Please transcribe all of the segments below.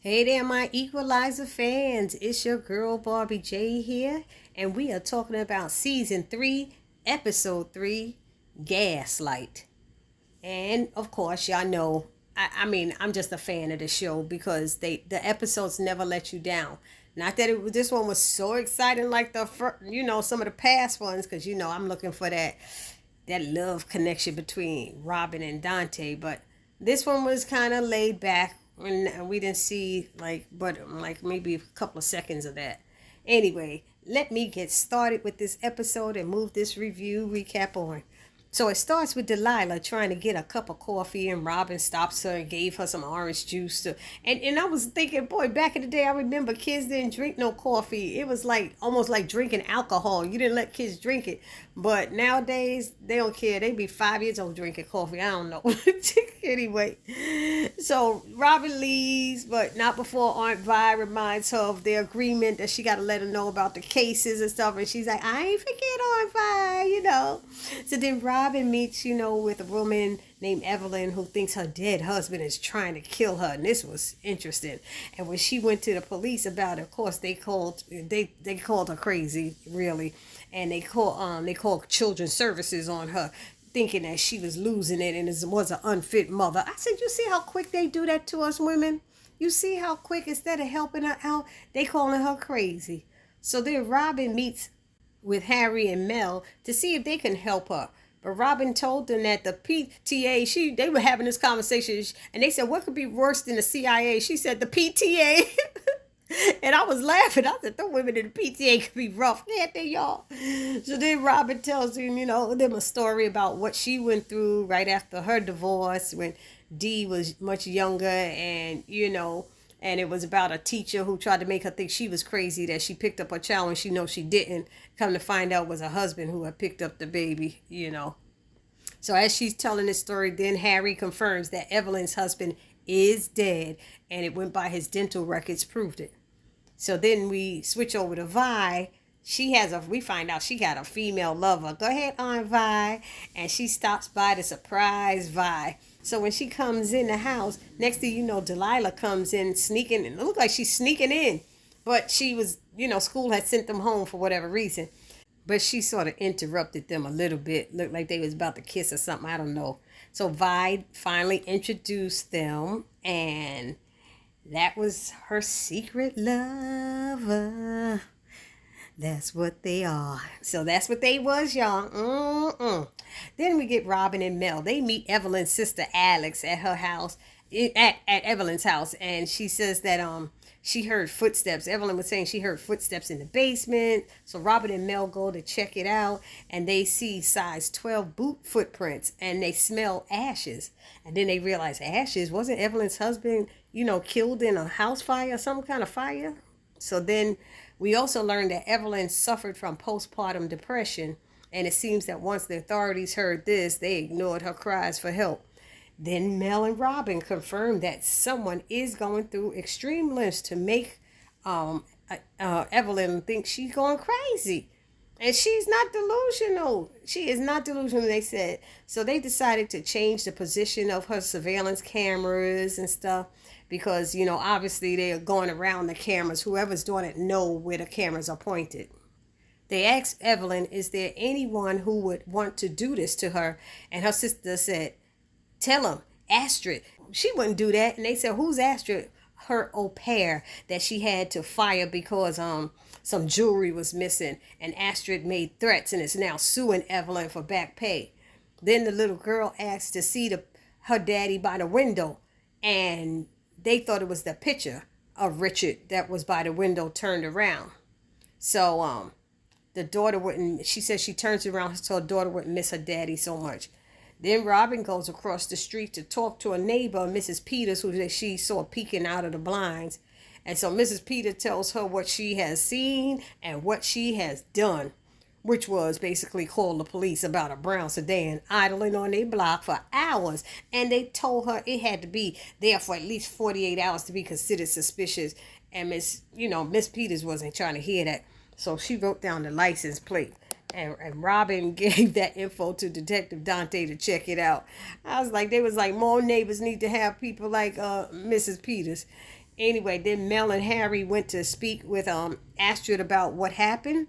Hey there, my Equalizer fans. It's your girl Barbie J here, and we are talking about season 3, episode 3, Gaslight. And of course, y'all know, I'm just a fan of the show because the episodes never let you down. Not that this one was so exciting like some of the past ones, because I'm looking for that love connection between Robin and Dante, but this one was kind of laid back, and we didn't see like maybe a couple of seconds of that. Anyway, let me get started with this episode and move this review recap on. So it starts with Delilah trying to get a cup of coffee, and Robin stops her and gave her some orange juice. And I was thinking, boy, back in the day, I remember kids didn't drink no coffee. It was like almost like drinking alcohol. You didn't let kids drink it. But nowadays, they don't care. They be 5 years old drinking coffee. I don't know. Anyway, so Robin leaves, but not before Aunt Vi reminds her of their agreement that she got to let her know about the cases and stuff. And she's like, I ain't forget Aunt Vi. So then Robin meets, with a woman named Evelyn who thinks her dead husband is trying to kill her. And this was interesting. And when she went to the police about it, of course, they called her crazy, really. And they called children's services on her, thinking that she was losing it and was an unfit mother. I said, you see how quick they do that to us women? You see how quick, instead of helping her out, they calling her crazy. So then Robin meets with Harry and Mel to see if they can help her. But Robin told them that the PTA, they were having this conversation, and they said, what could be worse than the CIA? She said, the PTA. And I was laughing. I said, the women in the PTA could be rough. Yeah, they y'all. So then Robin tells them a story about what she went through right after her divorce when Dee was much younger, and it was about a teacher who tried to make her think she was crazy, that she picked up her child when she didn't. Come to find out, it was her husband who had picked up the baby. So as she's telling this story, then Harry confirms that Evelyn's husband is dead, and it went by his dental records proved it. So then we switch over to Vi. We find out she got a female lover. Go ahead, Aunt Vi. And she stops by to surprise Vi. So when she comes in the house, next thing you know, Delilah comes in sneaking, and it looked like she's sneaking in. But she was, school had sent them home for whatever reason. But she sort of interrupted them a little bit. Looked like they was about to kiss or something. I don't know. So Vi finally introduced them, and that was her secret lover. That's what they are. So that's what they was, y'all. Then we get Robin and Mel. They meet Evelyn's sister Alex at her house, at Evelyn's house, and she says that she heard footsteps. Evelyn was saying she heard footsteps in the basement. So Robin and Mel go to check it out, and they see size 12 boot footprints, and they smell ashes. And then they realize ashes. Wasn't Evelyn's husband, killed in a house fire, some kind of fire? So then we also learned that Evelyn suffered from postpartum depression, and it seems that once the authorities heard this, they ignored her cries for help. Then Mel and Robin confirmed that someone is going through extreme lengths to make Evelyn think she's going crazy. And she's not delusional. She is not delusional, they said. So they decided to change the position of her surveillance cameras and stuff because, obviously they are going around the cameras. Whoever's doing it know where the cameras are pointed. They asked Evelyn, is there anyone who would want to do this to her? And her sister said, tell him, Astrid. She wouldn't do that. And they said, who's Astrid? Her au pair that she had to fire because some jewelry was missing, and Astrid made threats and is now suing Evelyn for back pay. Then the little girl asked to see her daddy by the window, and they thought it was the picture of Richard that was by the window turned around. So the daughter wouldn't, she said she turns around so her daughter wouldn't miss her daddy so much. Then Robin goes across the street to talk to a neighbor, Mrs. Peters, who she saw peeking out of the blinds. And so Mrs. Peters tells her what she has seen and what she has done, which was basically call the police about a brown sedan idling on their block for hours. And they told her it had to be there for at least 48 hours to be considered suspicious. And Miss Peters wasn't trying to hear that. So she wrote down the license plate. And Robin gave that info to Detective Dante to check it out. I was like, more neighbors need to have people like Mrs. Peters. Anyway, then Mel and Harry went to speak with Astrid about what happened,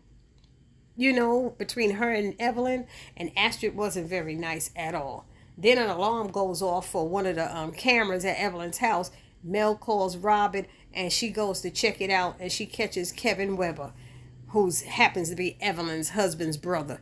between her and Evelyn, and Astrid wasn't very nice at all. Then an alarm goes off for one of the cameras at Evelyn's house. Mel calls Robin, and she goes to check it out, and she catches Kevin Weber, who happens to be Evelyn's husband's brother.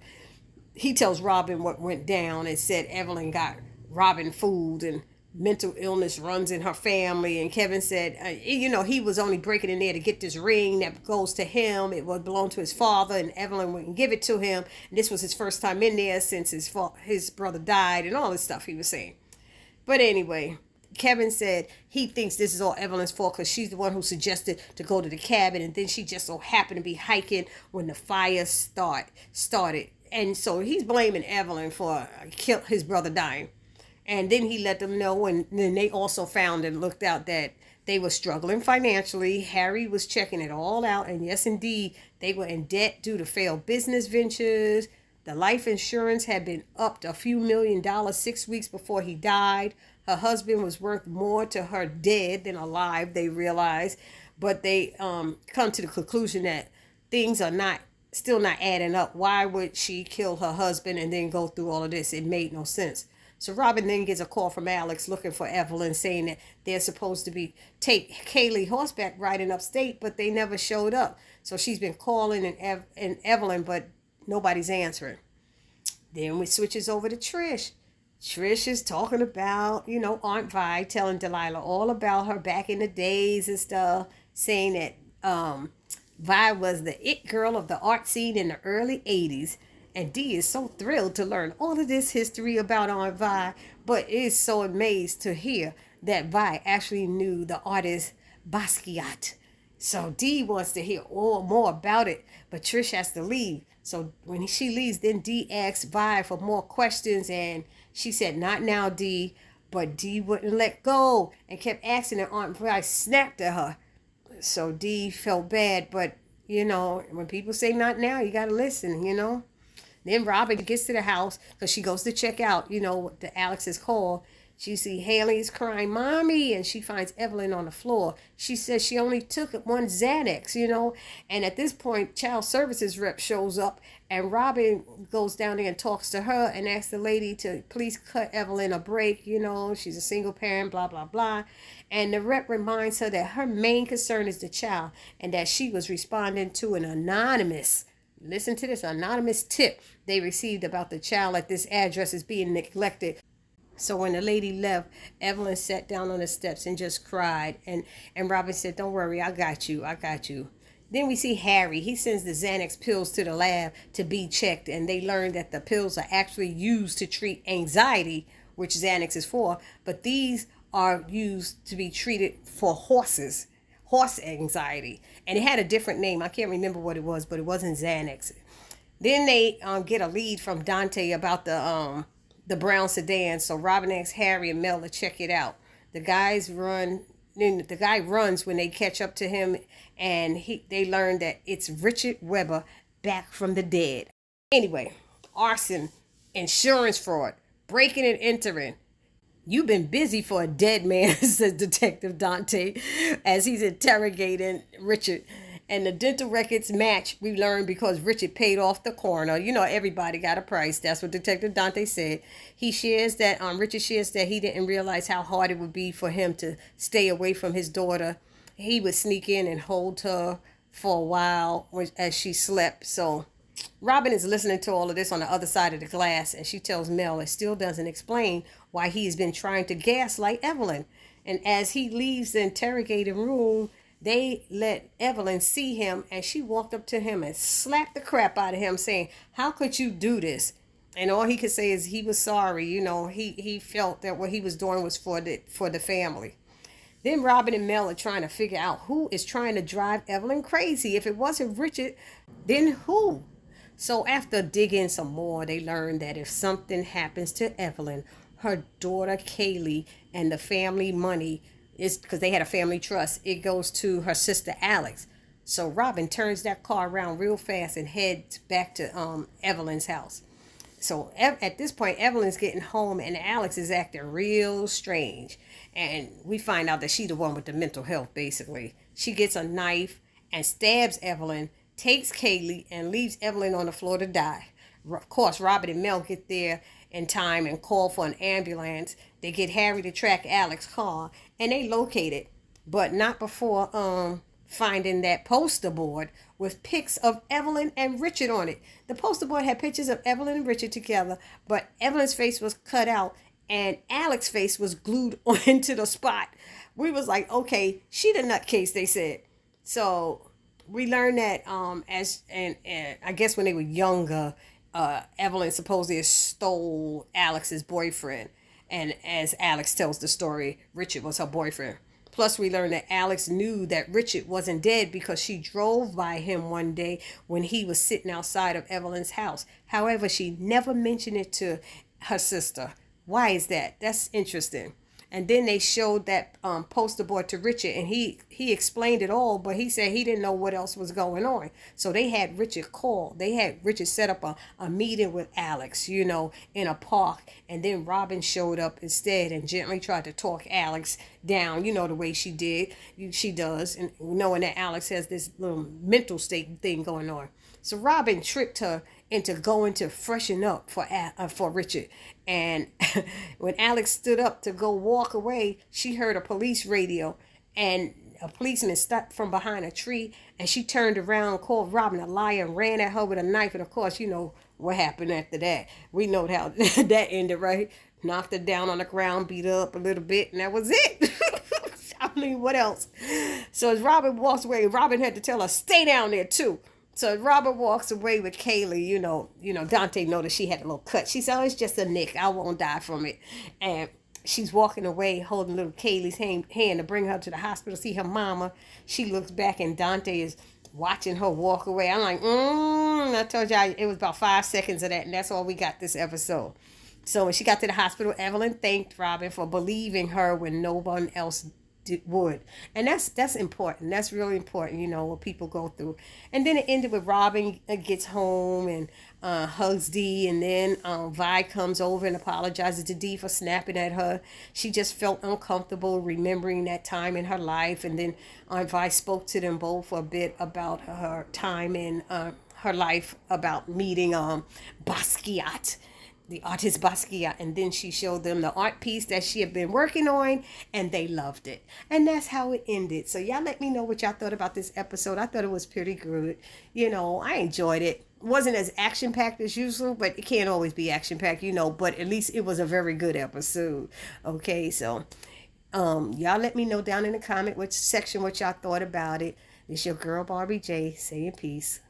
He tells Robin what went down and said Evelyn got Robin fooled and mental illness runs in her family. And Kevin said, he was only breaking in there to get this ring that goes to him. It would belong to his father, and Evelyn wouldn't give it to him. And this was his first time in there since his brother died, and all this stuff he was saying. But anyway, Kevin said he thinks this is all Evelyn's fault because she's the one who suggested to go to the cabin, and then she just so happened to be hiking when the fire started. And so he's blaming Evelyn for his brother dying. And then he let them know, and then they also found and looked out that they were struggling financially. Harry was checking it all out, and yes, indeed, they were in debt due to failed business ventures. The life insurance had been upped a few $1,000,000 6 weeks before he died. Her husband was worth more to her dead than alive, they realized. But they come to the conclusion that things are still not adding up. Why would she kill her husband and then go through all of this? It made no sense. So Robin then gets a call from Alex looking for Evelyn, saying that they're supposed to take Kaylee horseback riding upstate, but they never showed up. So she's been calling and Evelyn, but nobody's answering. Then we switches over to Trish. Trish is talking about, Aunt Vi, telling Delilah all about her back in the days and stuff, saying that Vi was the it girl of the art scene in the early 80s. And Dee is so thrilled to learn all of this history about Aunt Vi, but is so amazed to hear that Vi actually knew the artist Basquiat. So Dee wants to hear more about it, but Trish has to leave. So when she leaves, then Dee asks Vi for more questions, and she said, "Not now, Dee." But Dee wouldn't let go and kept asking her. Aunt Vi snapped at her. So Dee felt bad, but, when people say not now, you got to listen, Then Robin gets to the house because she goes to check out, the Alex's call. She sees Haley's crying, "Mommy," and she finds Evelyn on the floor. She says she only took one Xanax, And at this point, child services rep shows up, and Robin goes down there and talks to her and asks the lady to please cut Evelyn a break. She's a single parent, blah, blah, blah. And the rep reminds her that her main concern is the child and that she was responding to an anonymous tip they received about the child at this address is being neglected. So when the lady left, Evelyn sat down on the steps and just cried. And Robin said, "Don't worry, I got you. Then we see Harry. He sends the Xanax pills to the lab to be checked. And they learn that the pills are actually used to treat anxiety, which Xanax is for. But these are used to be treated for horse anxiety. And it had a different name. I can't remember what it was, but it wasn't Xanax. Then they get a lead from Dante about the brown sedan. So Robin asks Harry and Mel to check it out. The guy runs when they catch up to him, and they learn that it's Richard Weber back from the dead. Anyway, arson, insurance fraud, breaking and entering. "You've been busy for a dead man," says Detective Dante as he's interrogating Richard. And the dental records match, we learned, because Richard paid off the coroner. Everybody got a price. That's what Detective Dante said. Richard shares that he didn't realize how hard it would be for him to stay away from his daughter. He would sneak in and hold her for a while as she slept. So Robin is listening to all of this on the other side of the glass, and she tells Mel it still doesn't explain why he's been trying to gaslight Evelyn. And as he leaves the interrogating room, they let Evelyn see him, and she walked up to him and slapped the crap out of him, saying, "How could you do this?" And all he could say is he was sorry. He felt that what he was doing was for the family. Then Robin and Mel are trying to figure out who is trying to drive Evelyn crazy. If it wasn't Richard, then who? So after digging some more, they learned that if something happens to Evelyn, her daughter Kaylee, and the family money, is because they had a family trust, it goes to her sister Alex. So Robin turns that car around real fast and heads back to Evelyn's house. So at this point, Evelyn's getting home and Alex is acting real strange. And we find out that she's the one with the mental health, basically. She gets a knife and stabs Evelyn, takes Kaylee, and leaves Evelyn on the floor to die. Of course, Robert and Mel get there in time and call for an ambulance. They get Harry to track Alex's car, and they locate it, but not before finding that poster board with pics of Evelyn and Richard on it. The poster board had pictures of Evelyn and Richard together, but Evelyn's face was cut out and Alex's face was glued onto the spot. We was like, okay, she the nutcase, they said. So we learned that and I guess when they were younger, Evelyn supposedly stole Alex's boyfriend. And as Alex tells the story, Richard was her boyfriend. Plus, we learned that Alex knew that Richard wasn't dead because she drove by him one day when he was sitting outside of Evelyn's house. However, she never mentioned it to her sister. Why is that? That's interesting. And then they showed that poster board to Richard, and he explained it all, but he said he didn't know what else was going on. So they had Richard call. They had Richard set up a meeting with Alex, in a park. And then Robin showed up instead and gently tried to talk Alex down, the way she did. She does, and knowing that Alex has this little mental state thing going on. So Robin tricked her into going to freshen up for Richard. And when Alex stood up to go walk away, she heard a police radio and a policeman stepped from behind a tree, and she turned around, called Robin a liar, and ran at her with a knife. And of course, you know what happened after that. We know how that ended, right? Knocked her down on the ground, beat her up a little bit, and that was it. I mean, what else? So as Robin walks away, Robin had to tell her, stay down there too. So Robert walks away with Kaylee, Dante noticed she had a little cut. She said, oh, it's just a nick. I won't die from it. And she's walking away holding little Kaylee's hand to bring her to the hospital, see her mama. She looks back and Dante is watching her walk away. I'm like, I told y'all it was about 5 seconds of that, and that's all we got this episode. So when she got to the hospital, Evelyn thanked Robin for believing her when no one else would. And that's important. That's really important, what people go through. And then it ended with Robin gets home and hugs Dee, and then Vi comes over and apologizes to Dee for snapping at her. She just felt uncomfortable remembering that time in her life. And then Vi spoke to them both a bit about her time in her life, about meeting Basquiat, the artist Basquiat, and then she showed them the art piece that she had been working on, and they loved it. And that's how it ended. So y'all let me know what y'all thought about this episode. I thought it was pretty good. I enjoyed it. Wasn't as action-packed as usual, but it can't always be action-packed, but at least it was a very good episode. Okay, so y'all let me know down in the comment section what y'all thought about it. It's your girl Barbie J saying peace.